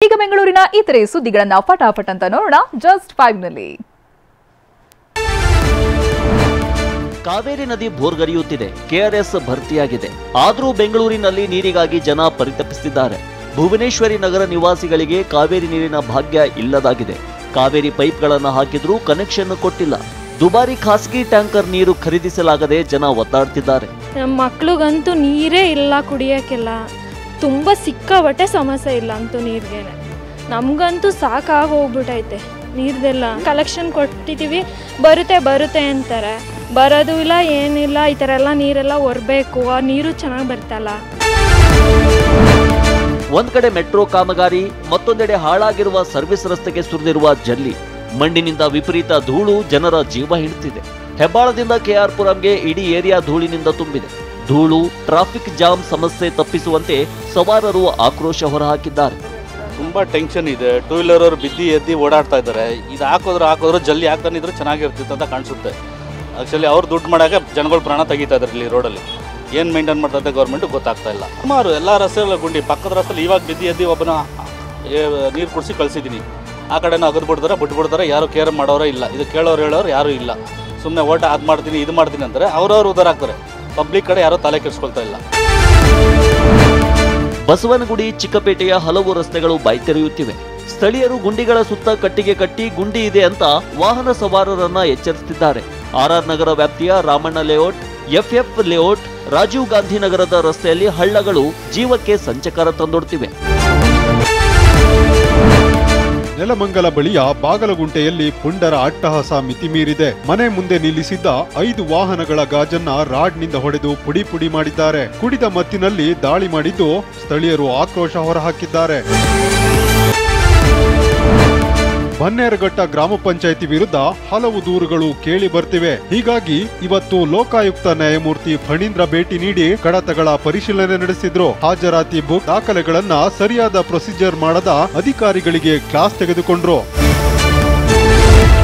ಇದೀಗ ಬೆಂಗಳೂರಿನ ಇತರೆ ಸುದ್ದಿಗಳನ್ನ ಫಟಾಫಟ್ ಅಂತ ನೋಡೋಣ ಜಸ್ಟ್ 5 ನಲ್ಲಿ. ಕಾವೇರಿ ನದಿ ಭೋರ್ಗರೆಯುತ್ತಿದೆ, ಕೆಆರ್ಎಸ್ ಭರ್ತಿಯಾಗಿದೆ. ಆದರೂ ಬೆಂಗಳೂರಿನಲ್ಲಿ ನೀರಿಗಾಗಿ ಜನ ಪರಿತಪಿಸುತ್ತಿದ್ದಾರೆ. ಭುವನೇಶ್ವರಿ ನಗರ ನಿವಾಸಿಗಳಿಗೆ ಕಾವೇರಿ ನೀರಿನ ಭಾಗ್ಯ ಇಲ್ಲದಾಗಿದೆ. ಕಾವೇರಿ ಪೈಪ್ಗಳನ್ನು ಹಾಕಿದ್ರೂ ಕನೆಕ್ಷನ್ ಕೊಟ್ಟಿಲ್ಲ. ದುಬಾರಿ ಖಾಸಗಿ ಟ್ಯಾಂಕರ್ ನೀರು ಖರೀದಿಸಲಾಗದೆ ಜನ ಒದ್ದಾಡ್ತಿದ್ದಾರೆ. ನಮ್ಮ ಮಕ್ಳಿಗಂತೂ ನೀರೇ ಇಲ್ಲ, ಕುಡಿಯೋಕ್ಕೆಲ್ಲ ತುಂಬ ಸಿಕ್ಕಾಬಟ್ಟೆ ಸಮಸ್ಯೆ ಇಲ್ಲ ಅಂತೂ ನೀರಿಗೆ. ನಮಗಂತೂ ಸಾಕಾಗಿ ಹೋಗ್ಬಿಟ್ಟೈತೆ ನೀರ್ದೆಲ್ಲ. ಕಲೆಕ್ಷನ್ ಕೊಟ್ಟಿದ್ದೀವಿ, ಬರುತ್ತೆ ಅಂತಾರೆ, ಬರೋದು ಇಲ್ಲ ಏನಿಲ್ಲ. ಈ ಥರ ಎಲ್ಲ ನೀರೆಲ್ಲ ಹೊರಬೇಕು, ಆ ನೀರು ಚೆನ್ನಾಗಿ ಬರ್ತಲ್ಲ. ಒಂದ್ ಕಡೆ ಮೆಟ್ರೋ ಕಾಮಗಾರಿ, ಮತ್ತೊಂದೆಡೆ ಹಾಳಾಗಿರುವ ಸರ್ವಿಸ್ ರಸ್ತೆಗೆ ಸುರಿದಿರುವ ಜಲ್ಲಿ, ಮಣ್ಣಿನಿಂದ ವಿಪರೀತ ಧೂಳು ಜನರ ಜೀವ ಹಿಡಿತಿದೆ. ಹೆಬ್ಬಾಳದಿಂದ ಕೆಆರ್ಪುರಂಗೆ ಇಡೀ ಏರಿಯಾ ಧೂಳಿನಿಂದ ತುಂಬಿದೆ. ಧೂಳು, ಟ್ರಾಫಿಕ್ ಜಾಮ್ ಸಮಸ್ಯೆ ತಪ್ಪಿಸುವಂತೆ ಸವಾರರು ಆಕ್ರೋಶ ಹೊರಹಾಕಿದ್ದಾರೆ. ತುಂಬಾ ಟೆನ್ಷನ್ ಇದೆ. ಟೂ ವೀಲರ್ ಅವರು ಬಿದ್ದಿ ಎದ್ದಿ ಓಡಾಡ್ತಾ ಇದ್ದಾರೆ. ಇದು ಹಾಕೋದ್ರು ಜಲ್ಲಿ ಹಾಕ್ತಾನಿದ್ರೆ ಚೆನ್ನಾಗಿರ್ತಿತ್ತು ಅಂತ ಕಾಣಿಸುತ್ತೆ. ಆಕ್ಚುಲಿ ಅವ್ರು ದುಡ್ಡು ಮಾಡೋಕೆ ಜನಗಳ ಪ್ರಾಣ ತೆಗಿತಾ ಇದ್ದಾರೆ. ಇಲ್ಲಿ ರೋಡಲ್ಲಿ ಏನು ಮೇಂಟೈನ್ ಮಾಡ್ತಾ ಗೌರ್ಮೆಂಟ್ ಗೊತ್ತಾಗ್ತಾ ಇಲ್ಲ. ಸುಮಾರು ಎಲ್ಲ ರಸ್ತೆಗಳ ಗುಂಡಿ, ಪಕ್ಕದ ರಸ್ತೆಯಲ್ಲಿ ಇವಾಗ ಬಿದ್ದಿ ಎದ್ದಿ ಒಬ್ಬನ ನೀರು ಕುಡಿಸಿ ಕಳಿಸಿದ್ದೀನಿ. ಆ ಕಡೆನೂ ಅಗದು ಬಿಟ್ಬಿಡ್ತಾರೆ, ಯಾರು ಕೇರ್ ಮಾಡೋರೇ ಇಲ್ಲ. ಇದು ಕೇಳೋರು ಹೇಳೋರು ಯಾರೂ ಇಲ್ಲ. ಸುಮ್ಮನೆ ಓಟ ಅದು ಮಾಡ್ತೀನಿ ಇದು ಮಾಡ್ತೀನಿ ಅಂತಾರೆ, ಅವ್ರವ್ರು ಉದಾರ ಆಗ್ತಾರೆ. ಪಬ್ಲಿಕ್ ಕಡೆ ಯಾರೋ ತಲೆ ಕೆಡಿಸ್ಕೊಳ್ತಾ ಇಲ್ಲ. ಬಸವನಗುಡಿ, ಚಿಕ್ಕಪೇಟೆಯ ಹಲವು ರಸ್ತೆಗಳು ಬಾಯ್ತೆರೆಯುತ್ತಿವೆ. ಸ್ಥಳೀಯರು ಗುಂಡಿಗಳ ಸುತ್ತ ಕಟ್ಟಿಗೆ ಕಟ್ಟಿ ಗುಂಡಿ ಇದೆ ಅಂತ ವಾಹನ ಸವಾರರನ್ನ ಎಚ್ಚರಿಸುತ್ತಿದ್ದಾರೆ. ಆರ್ಆರ್ ನಗರ ವ್ಯಾಪ್ತಿಯ ರಾಮಣ್ಣ ಲೇಔಟ್, ಎಫ್ಎಫ್ ಲೇಔಟ್, ರಾಜೀವ್ ಗಾಂಧಿ ನಗರದ ರಸ್ತೆಯಲ್ಲಿ ಹಳ್ಳಗಳು ಜೀವಕ್ಕೆ ಸಂಚಕಾರ ತಂದೊಡ್ತಿವೆ. ನೆಲಮಂಗಲ ಬಳಿಯ ಬಾಗಲಗುಂಟೆಯಲ್ಲಿ ಪುಂಡರ ಅಟ್ಟಹಾಸ ಮಿತಿಮೀರಿದೆ. ಮನೆ ಮುಂದೆ ನಿಲ್ಲಿಸಿದ್ದ 5 ವಾಹನಗಳ ಗಾಜನ್ನ ರಾಡ್ನಿಂದ ಹೊಡೆದು ಪುಡಿ ಪುಡಿ ಮಾಡಿದ್ದಾರೆ. ಕುಡಿದ ಮತ್ತಿನಲ್ಲಿ ದಾಳಿ ಮಾಡಿದ್ದು ಸ್ಥಳೀಯರು ಆಕ್ರೋಶ ಹೊರಹಾಕಿದ್ದಾರೆ. ಬನ್ನೇರಘಟ್ಟ ಗ್ರಾಮ ಪಂಚಾಯಿತಿ ವಿರುದ್ಧ ಹಲವು ದೂರುಗಳು ಕೇಳಿ ಬರ್ತಿವೆ. ಹೀಗಾಗಿ ಇವತ್ತು ಲೋಕಾಯುಕ್ತ ನ್ಯಾಯಮೂರ್ತಿ ಫಣೀಂದ್ರ ಭೇಟಿ ನೀಡಿ ಕಡತಗಳ ಪರಿಶೀಲನೆ ನಡೆಸಿದ್ರು. ಹಾಜರಾತಿ ಬುಕ್ ದಾಖಲೆಗಳನ್ನ ಸರಿಯಾದ ಪ್ರೊಸೀಜರ್ ಮಾಡದ ಅಧಿಕಾರಿಗಳಿಗೆ ಕ್ಲಾಸ್ ತೆಗೆದುಕೊಂಡ್ರು.